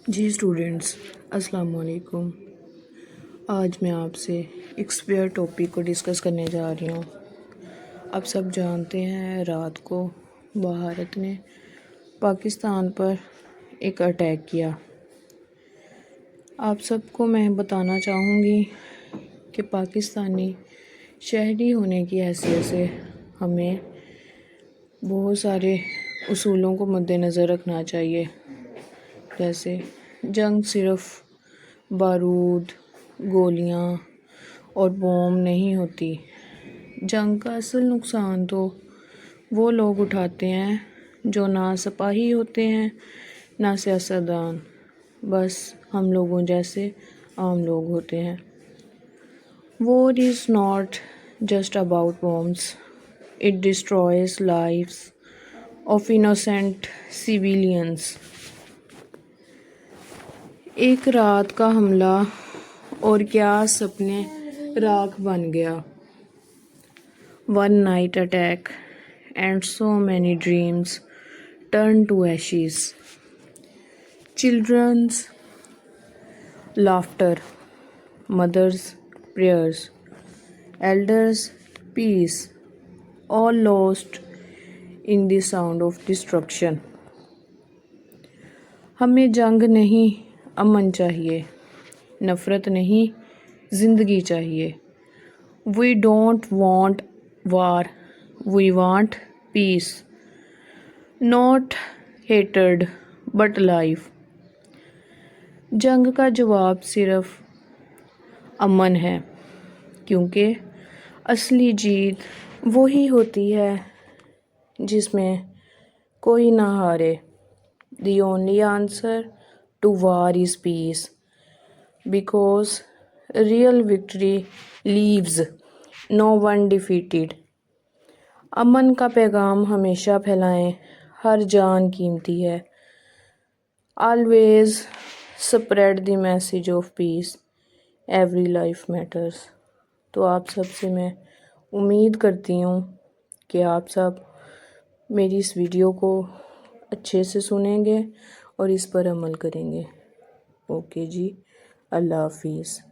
جی students, السلام علیکم۔ آج میں آپ سے ایک اسپیئر ٹاپک کو ڈسکس کرنے جا رہی ہوں۔ آپ سب جانتے ہیں رات کو بھارت نے پاکستان پر ایک اٹیک کیا۔ آپ سب کو میں بتانا چاہوں گی کہ پاکستانی شہری ہونے کی حیثیت سے ہمیں بہت سارے اصولوں کو مد نظر رکھنا چاہیے، جیسے جنگ صرف بارود، گولیاں اور بوم نہیں ہوتی۔ جنگ کا اصل نقصان تو وہ لوگ اٹھاتے ہیں جو نہ سپاہی ہوتے ہیں نہ سیاستدان، بس ہم لوگوں جیسے عام لوگ ہوتے ہیں۔ War is not just about bombs. It destroys lives of innocent civilians. ایک رات کا حملہ اور کیا سپنے راکھ بن گیا۔ One night attack and so many dreams turned to ashes. Children's laughter, mothers' prayers, elders' peace, all lost in the sound of destruction. ہمیں جنگ نہیں امن چاہیے، نفرت نہیں زندگی چاہیے۔ We don't want war, we want peace. Not hatred but life. جنگ کا جواب صرف امن ہے، کیونکہ اصلی جیت وہی ہوتی ہے جس میں کوئی نہ ہارے۔ The only answer to war is peace, because real victory leaves no one defeated. امن کا پیغام ہمیشہ پھیلائیں، ہر جان قیمتی ہے۔ Always spread the message of peace. Every life matters. تو آپ سب سے میں امید کرتی ہوں کہ آپ سب میری اس ویڈیو کو اچھے سے سنیں گے اور اس پر عمل کریں گے۔ اوکے جی، اللہ حافظ۔